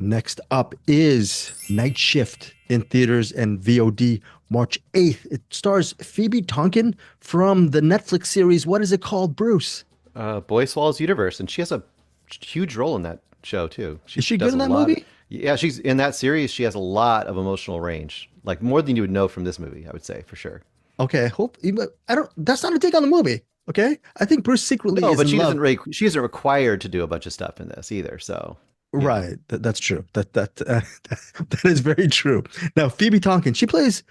Next up is Night Shift in theaters and VOD March 8th. It stars Phoebe Tonkin from the Netflix series. What is it called, Bruce? Boy Swallows Universe, and she has a huge role in that show too. Is She she good does in a that lot. movie? Yeah, she's in that series. She has a lot of emotional range, like more than you would know from this movie. I would say for sure. Okay, I hope. I don't. That's not a take on the movie. Okay, I think Bruce secretly No, is but in love. she isn't required to do a bunch of stuff in this either. So you know, Right. That's true. That is very true. Now, Phoebe Tonkin, she plays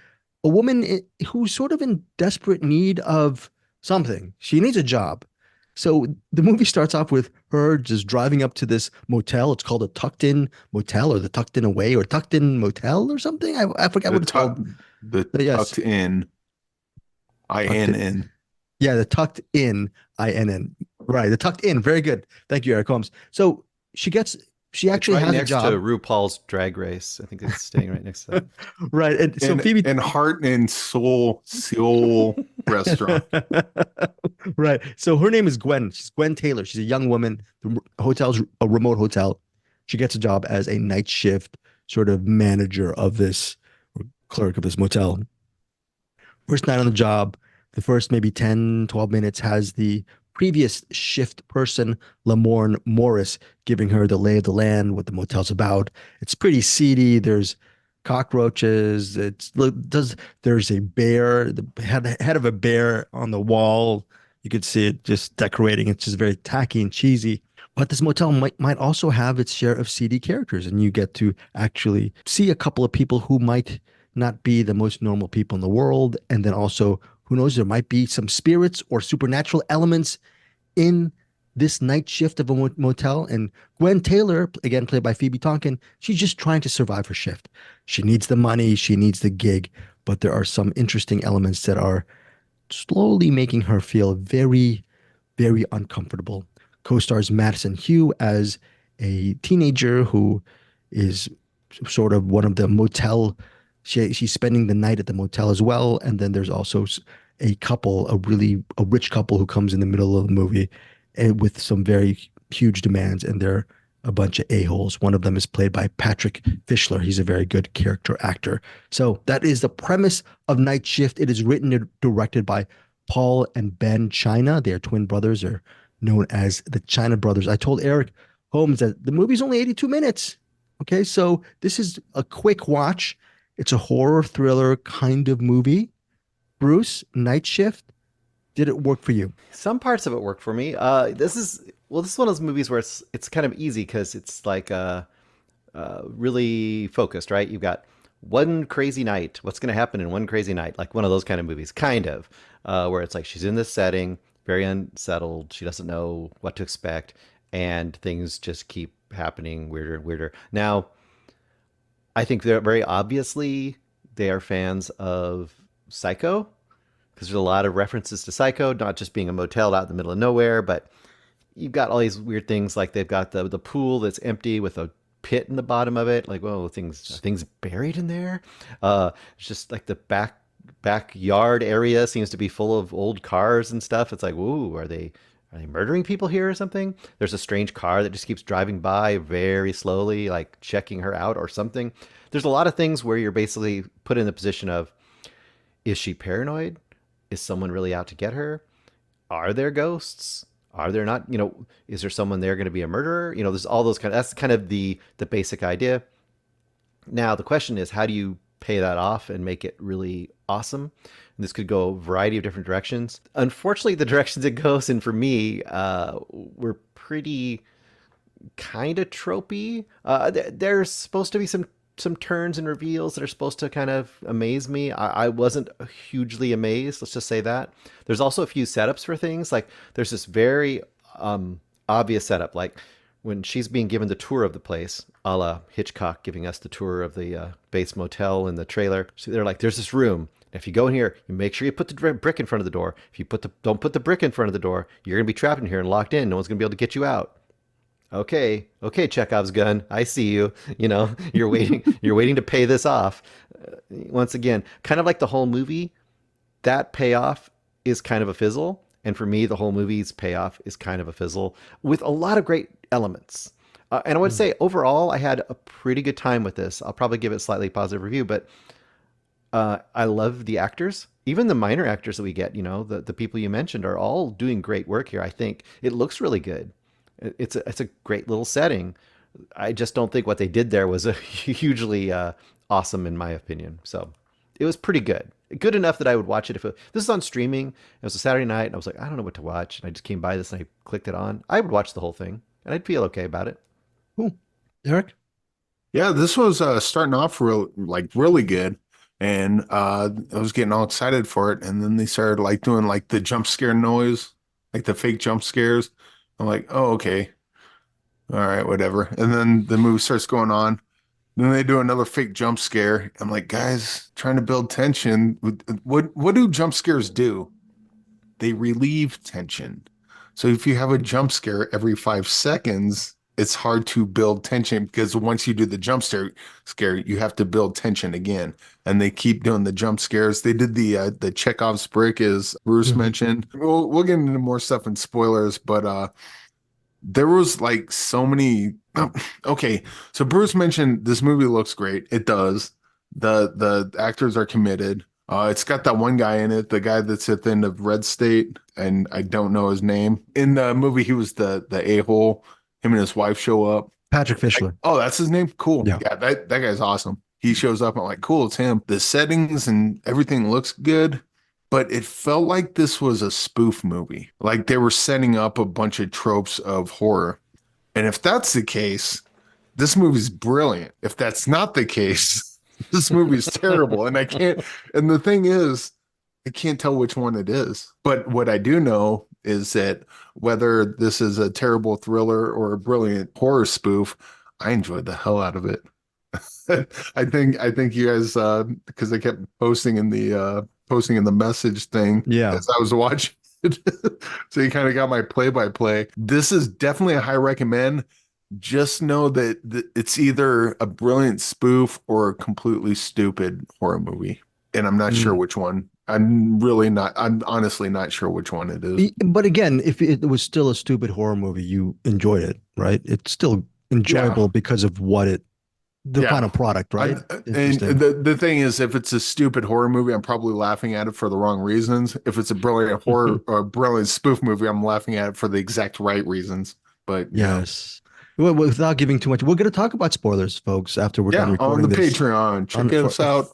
a woman who's sort of in desperate need of something. She needs a job. So the movie starts off with her just driving up to this motel. It's called a tucked in motel or the tucked in away or tucked in motel or something. I forget The what it's tuck, called. the But yes, tucked in, tucked in. INN. Yeah, the tucked in INN. Right. The tucked in. Very good. Thank you, Eric Holmes. So she gets, she it's actually right has a next to job. RuPaul's Drag Race. I think it's staying right next to that. Right. And so and Phoebe and Heart and Soul restaurant. right. So her name is Gwen. She's Gwen Taylor. She's a young woman. The hotel's a remote hotel. She gets a job as a night shift sort of manager of this or clerk of this motel. First night on the job, the first maybe 10, 12 minutes has the previous shift person, Lamorne Morris, giving her the lay of the land, what the motel's about. It's pretty seedy. There's cockroaches. There's a bear, the head of a bear on the wall. You could see it just decorating. It's just very tacky and cheesy. But this motel might also have its share of seedy characters, and you get to actually see a couple of people who might not be the most normal people in the world. And then also, who knows, there might be some spirits or supernatural elements in this night shift of a motel. And Gwen Taylor, again, played by Phoebe Tonkin, she's just trying to survive her shift. She needs the money, she needs the gig, but there are some interesting elements that are slowly making her feel very, very uncomfortable. Co-stars Madison Hugh as a teenager who is sort of one of the motel. She's spending the night at the motel as well, and then there's also a couple, a rich couple who comes in the middle of the movie with some very huge demands, and they're a bunch of a-holes. One of them is played by Patrick Fischler. He's a very good character actor. So that is the premise of Night Shift. It is written and directed by Paul and Ben China. They are twin brothers, are known as the China brothers. I told Eric Holmes that the movie's only 82 minutes. Okay, so this is a quick watch. It's a horror thriller kind of movie. Bruce, Night Shift, did it work for you? Some parts of it work for me. This is one of those movies where it's kind of easy because it's like really focused, right? You've got one crazy night. What's going to happen in one crazy night? Like one of those kind of movies, kind of, where it's like she's in this setting, very unsettled. She doesn't know what to expect, and things just keep happening weirder and weirder. Now, I think they're very obviously they are fans of Psycho because there's a lot of references to Psycho, not just being a motel out in the middle of nowhere, but you've got all these weird things like they've got the pool that's empty with a pit in the bottom of it. Like, whoa, things buried in there. It's just like the backyard area seems to be full of old cars and stuff. It's like, whoa, are they murdering people here or something? There's a strange car that just keeps driving by very slowly, like checking her out or something. There's a lot of things where you're basically put in the position of, is she paranoid? Is someone really out to get her? Are there ghosts? Are there not? Is there someone there going to be a murderer? There's all those that's kind of the basic idea. Now the question is, how do you pay that off and make it really awesome? And this could go a variety of different directions. Unfortunately, the directions it goes in for me were pretty kind of tropey. There's supposed to be some turns and reveals that are supposed to kind of amaze me. I wasn't hugely amazed. Let's just say that. There's also a few setups for things. Like there's this very obvious setup, like when she's being given the tour of the place, a la Hitchcock giving us the tour of the base motel in the trailer. So they're like, there's this room. If you go in here, you make sure you put the brick in front of the door. If you don't put the brick in front of the door, you're gonna be trapped in here and locked in. No one's gonna be able to get you out. Okay, Chekhov's gun. I see you. You're waiting to pay this off. Once again, kind of like the whole movie, that payoff is kind of a fizzle. And for me, the whole movie's payoff is kind of a fizzle with a lot of great elements. And I would Mm. say overall, I had a pretty good time with this. I'll probably give it a slightly positive review, but I love the actors. Even the minor actors that we get, the people you mentioned are all doing great work here. I think it looks really good. It's a great little setting. I just don't think what they did there was a hugely awesome in my opinion. So it was pretty good. Good enough that I would watch it if this is on streaming. It was a Saturday night and I was like, I don't know what to watch. And I just came by this and I clicked it on. I would watch the whole thing and I'd feel okay about it. Cool. Eric? Yeah, this was starting off really good, and I was getting all excited for it, and then they started like doing like the jump scare noise, like the fake jump scares. I'm like, oh, okay, all right, whatever. And then the movie starts going on. Then they do another fake jump scare. I'm like, guys, trying to build tension. What do jump scares do? They relieve tension. So if you have a jump scare every 5 seconds, it's hard to build tension because once you do the scare, you have to build tension again. And they keep doing the jump scares. They did the Chekhov's brick, as Bruce Mhm. mentioned. We'll get into more stuff in spoilers, but there was like so many. Okay, so Bruce mentioned this movie looks great. It does. The actors are committed. It's got that one guy in it, the guy that's at the end of Red State, and I don't know his name. In the movie, he was the a-hole. Him and his wife show up. Patrick Fischler. Oh, that's his name? Cool. Yeah. Yeah, that guy's awesome. He shows up. I'm like, cool, it's him. The settings and everything looks good, but it felt like this was a spoof movie. Like they were setting up a bunch of tropes of horror. And if that's the case, this movie's brilliant. If that's not the case, this movie's terrible. And and the thing is, I can't tell which one it is. But what I do know is that whether this is a terrible thriller or a brilliant horror spoof, I enjoyed the hell out of it. I think you guys because they kept posting in the message thing Yeah. as I was watching it. So you kind of got my play-by-play. This is definitely a high recommend. Just know that it's either a brilliant spoof or a completely stupid horror movie. And I'm not sure Mm. which one. I'm honestly not sure which one it is. But again, if it was still a stupid horror movie, you enjoyed it, right? It's still enjoyable Yeah. because of the Yeah. final product, right? And Interesting. the thing is, if it's a stupid horror movie, I'm probably laughing at it for the wrong reasons. If it's a brilliant horror or brilliant spoof movie, I'm laughing at it for the exact right reasons. But Yes. Well, without giving too much, we're going to talk about spoilers, folks, after we're done yeah, on recording the this Patreon, check us out.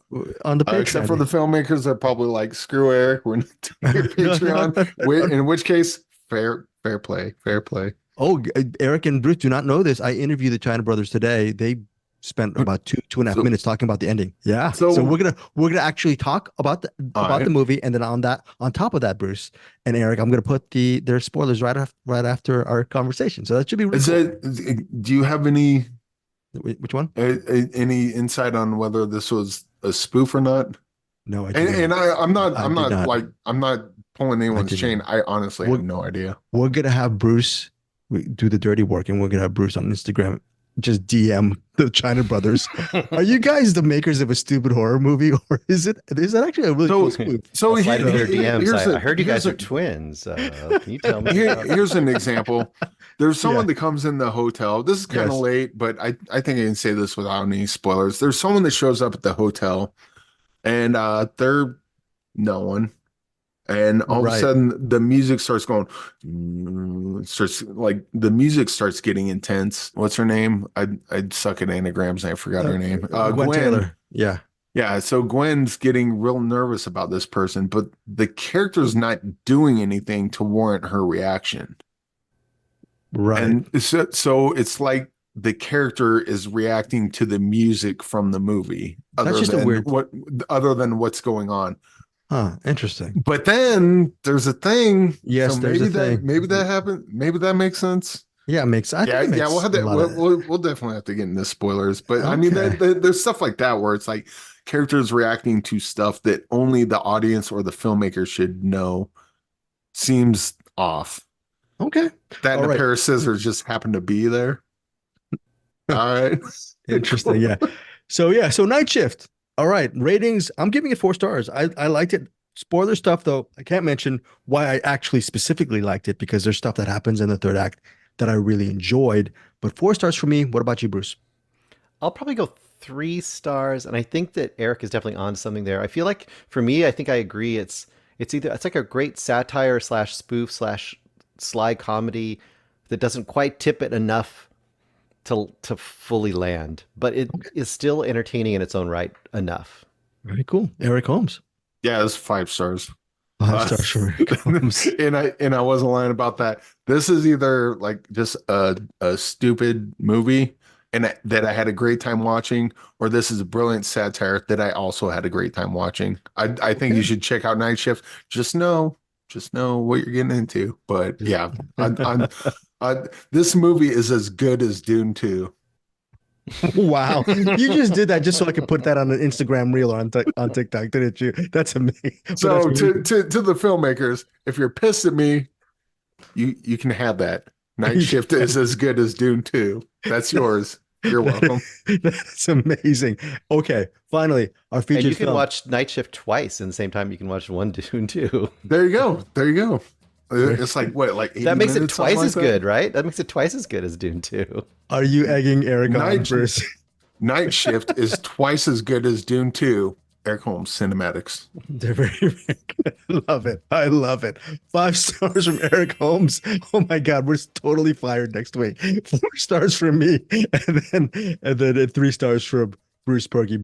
on the Patreon. Except for the filmmakers, they're probably like, screw Eric, we're not doing your Patreon. In which case, fair play, fair play. Oh, Eric and Bruce do not know this. I interviewed the China brothers today. They spent about two and a half So- minutes talking about the ending. Yeah. So- So we're gonna actually talk about the Alright. movie, and then on top of that, Bruce and Eric, I'm gonna put their spoilers right after our conversation. So that should be really cool. Do you have any Which one? any insight on whether this was a spoof or not? No, I And, didn't. I'm not I did not. like I'm not pulling anyone's didn't. chain. I honestly have no idea. We're gonna have Bruce do the dirty work, and we're gonna have Bruce on Instagram just DM the China brothers. Are you guys the makers of a stupid horror movie, or is that actually a really cool spoof? So I'll slide into their DMs. here's I heard you guys here's are twins. Can you tell me? here's an example. There's someone Yeah. that comes in the hotel. This is kind of Yes. late, but I think I can say this without any spoilers. There's someone that shows up at the hotel, and they're no one. And all of a Right. sudden, the music starts going. The music starts getting intense. What's her name? I'd suck at anagrams and I forgot her name. Gwen Taylor. Yeah. Yeah, so Gwen's getting real nervous about this person, but the character's not doing anything to warrant her reaction. Right. And so it's like the character is reacting to the music from the movie, That's just a weird. other than what's going on. Huh. Interesting. But then there's a thing. Yes, So there's a maybe thing. maybe that happened. Maybe that makes sense. Yeah, I think it makes we'll have a to, lot of- we'll definitely have to get into spoilers. But I mean, Okay. there's stuff like that where it's like characters reacting to stuff that only the audience or the filmmaker should know seems off. Okay. That and All a right. pair of scissors just happened to be there. All right. Interesting. Yeah. So Night Shift. All right. Ratings. I'm giving it 4 stars. I liked it. Spoiler stuff though. I can't mention why I actually specifically liked it because there's stuff that happens in the third act that I really enjoyed. But 4 stars for me. What about you, Bruce? I'll probably go 3 stars, and I think that Eric is definitely on something there. I feel like for me, I think I agree. It's like a great satire slash spoof slash sly comedy that doesn't quite tip it enough to fully land, but it is still entertaining in its own right enough. Very cool. Eric Holmes. Yeah, it's 5 stars. Five Uh, stars for Eric Holmes. and I wasn't lying about that. This is either like just a stupid movie that I had a great time watching, or this is a brilliant satire that I also had a great time watching. I think you should check out Night Shift. Just know what you're getting into. But yeah, this movie is as good as Dune 2. Wow. You just did that just so I could put that on an Instagram reel or on TikTok, didn't you? That's amazing. So to the filmmakers, if you're pissed at me, you can have that. Night Shift is as good as Dune 2. That's yours. You're welcome. That's amazing. Okay, finally, our And featured you can film. watch Night Shift twice in the same time you can watch one Dune too. There you go. There you go. It's like what, like 80 That makes it minutes, twice something as like that? good, right? That makes it twice as good as Dune 2. Are you egging Eric on Night, first? Night Shift is twice as good as Dune 2. Eric Holmes, CinemAddicts. They're very good. I love it. I love it. 5 stars from Eric Holmes. Oh my God, we're totally fired next week. 4 stars from me, and then 3 stars from Bruce Purkey.